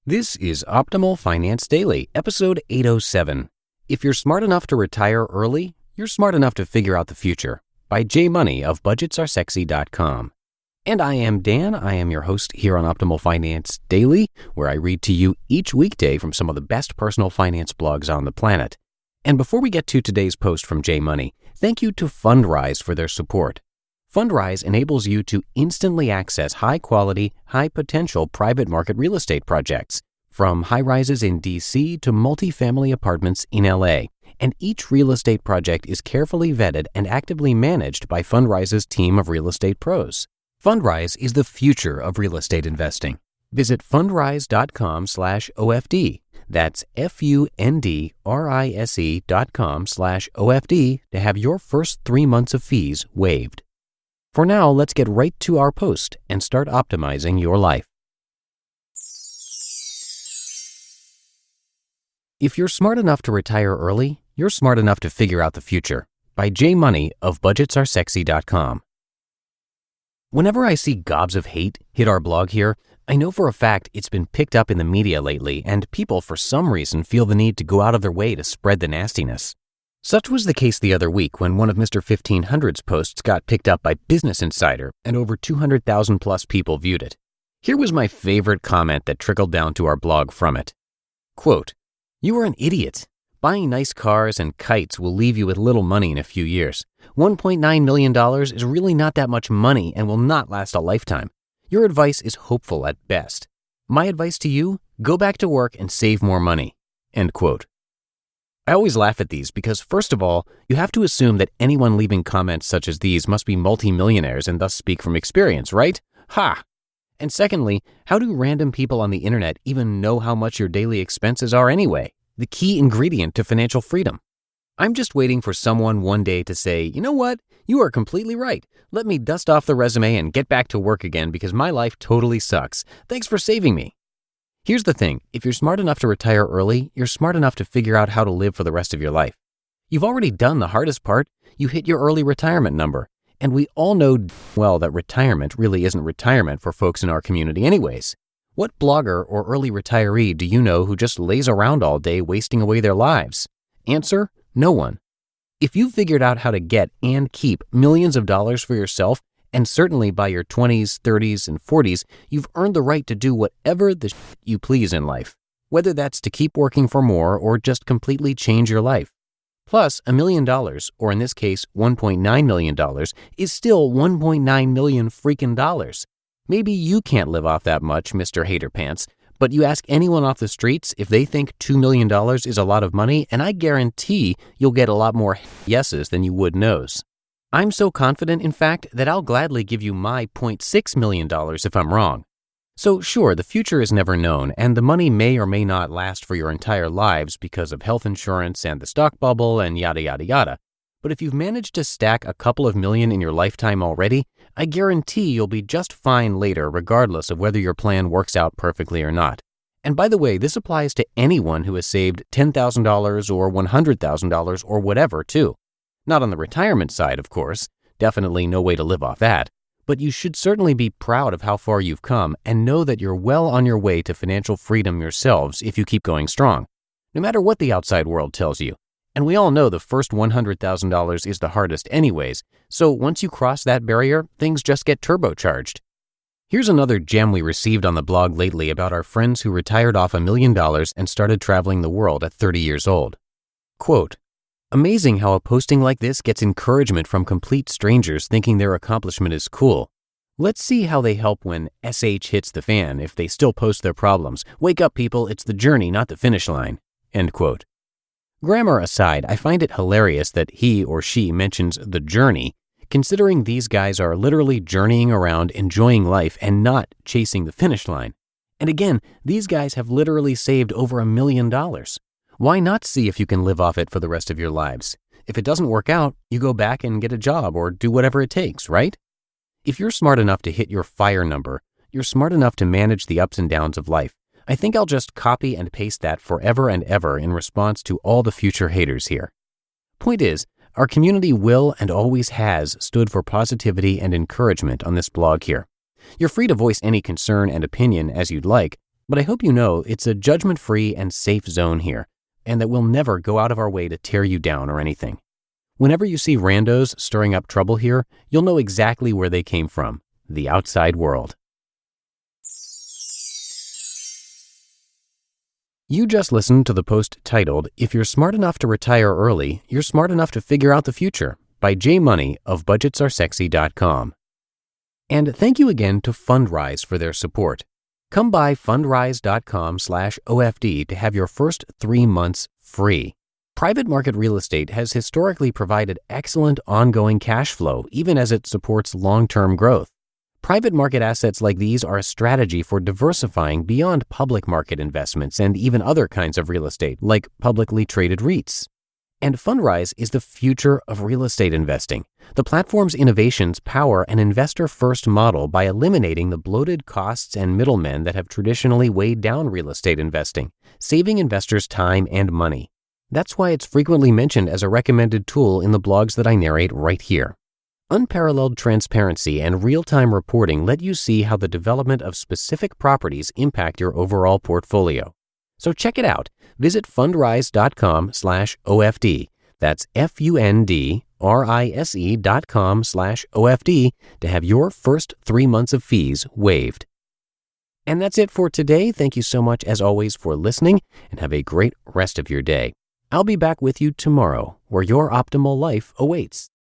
This is Optimal Finance Daily, episode 807. If you're smart enough to retire early, you're smart enough to figure out the future, by Jay Money of budgetsaresexy.com. And I am Dan. I am your host here on Optimal Finance Daily, where I read to you each weekday from some of the best personal finance blogs on the planet. And before we get to today's post from Jay Money, thank you to Fundrise for their support. Fundrise enables you to instantly access high-quality, high-potential private market real estate projects, from high-rises in D.C. to multifamily apartments in L.A., and each real estate project is carefully vetted and actively managed by Fundrise's team of real estate pros. Fundrise is the future of real estate investing. Visit fundrise.com/OFD. That's fundrise.com/OFD to have your first 3 months of fees waived. For now, let's get right to our post and start optimizing your life. If you're smart enough to retire early, you're smart enough to figure out the future, by Jay Money of budgetsaresexy.com. Whenever I see gobs of hate hit our blog here, I know for a fact it's been picked up in the media lately, and people for some reason feel the need to go out of their way to spread the nastiness. Such was the case the other week when one of Mr. 1500's posts got picked up by Business Insider and over 200,000 plus people viewed it. Here was my favorite comment that trickled down to our blog from it. Quote, "You are an idiot. Buying nice cars and kites will leave you with little money in a few years. $1.9 million is really not that much money and will not last a lifetime. Your advice is hopeful at best. My advice to you, go back to work and save more money." End quote. I always laugh at these because, first of all, you have to assume that anyone leaving comments such as these must be multimillionaires and thus speak from experience, right? Ha! And secondly, how do random people on the internet even know how much your daily expenses are anyway? The key ingredient to financial freedom. I'm just waiting for someone one day to say, you know what? You are completely right. Let me dust off the resume and get back to work again because my life totally sucks. Thanks for saving me. Here's the thing. If you're smart enough to retire early, you're smart enough to figure out how to live for the rest of your life. You've already done the hardest part. You hit your early retirement number. And we all know well that retirement really isn't retirement for folks in our community anyways. What blogger or early retiree do you know who just lays around all day wasting away their lives? Answer, no one. If you've figured out how to get and keep millions of dollars for yourself, and certainly by your 20s, 30s, and 40s, you've earned the right to do whatever the you please in life, whether that's to keep working for more or just completely change your life. Plus, $1 million, or in this case, $1.9 million, is still 1.9 million freaking dollars. Maybe you can't live off that much, Mr. Hater Pants, but you ask anyone off the streets if they think $2 million is a lot of money, and I guarantee you'll get a lot more yeses than you would no's. I'm so confident, in fact, that I'll gladly give you my $0.6 million if I'm wrong. So sure, the future is never known, and the money may or may not last for your entire lives because of health insurance and the stock bubble and yada yada yada. But if you've managed to stack a couple of million in your lifetime already, I guarantee you'll be just fine later regardless of whether your plan works out perfectly or not. And by the way, this applies to anyone who has saved $10,000 or $100,000 or whatever too. Not on the retirement side, of course. Definitely no way to live off that. But you should certainly be proud of how far you've come and know that you're well on your way to financial freedom yourselves if you keep going strong, no matter what the outside world tells you. And we all know the first $100,000 is the hardest anyways, so once you cross that barrier, things just get turbocharged. Here's another gem we received on the blog lately about our friends who retired off $1 million and started traveling the world at 30 years old. Quote, "Amazing how a posting like this gets encouragement from complete strangers thinking their accomplishment is cool. Let's see how they help when SH hits the fan if they still post their problems. Wake up, people, it's the journey, not the finish line." End quote. Grammar aside, I find it hilarious that he or she mentions the journey, considering these guys are literally journeying around enjoying life and not chasing the finish line. And again, these guys have literally saved over $1 million. Why not see if you can live off it for the rest of your lives? If it doesn't work out, you go back and get a job or do whatever it takes, right? If you're smart enough to hit your FIRE number, you're smart enough to manage the ups and downs of life. I think I'll just copy and paste that forever and ever in response to all the future haters here. Point is, our community will and always has stood for positivity and encouragement on this blog here. You're free to voice any concern and opinion as you'd like, But I hope you know it's a judgment-free and safe zone here, and that we'll never go out of our way to tear you down or anything. Whenever you see randos stirring up trouble here, you'll know exactly where they came from, the outside world. You just listened to the post titled, "If You're Smart Enough to Retire Early, You're Smart Enough to Figure Out the Future" by Jay Money of budgetsaresexy.com. And thank you again to Fundrise for their support. Come by fundrise.com/OFD to have your first 3 months free. Private market real estate has historically provided excellent ongoing cash flow, even as it supports long-term growth. Private market assets like these are a strategy for diversifying beyond public market investments and even other kinds of real estate, like publicly traded REITs. And Fundrise is the future of real estate investing. The platform's innovations power an investor-first model by eliminating the bloated costs and middlemen that have traditionally weighed down real estate investing, saving investors time and money. That's why it's frequently mentioned as a recommended tool in the blogs that I narrate right here. Unparalleled transparency and real-time reporting let you see how the development of specific properties impact your overall portfolio. So check it out. Visit fundrise.com/OFD. That's fundrise.com/OFD to have your first 3 months of fees waived. And that's it for today. Thank you so much, as always, for listening, and have a great rest of your day. I'll be back with you tomorrow, where your optimal life awaits.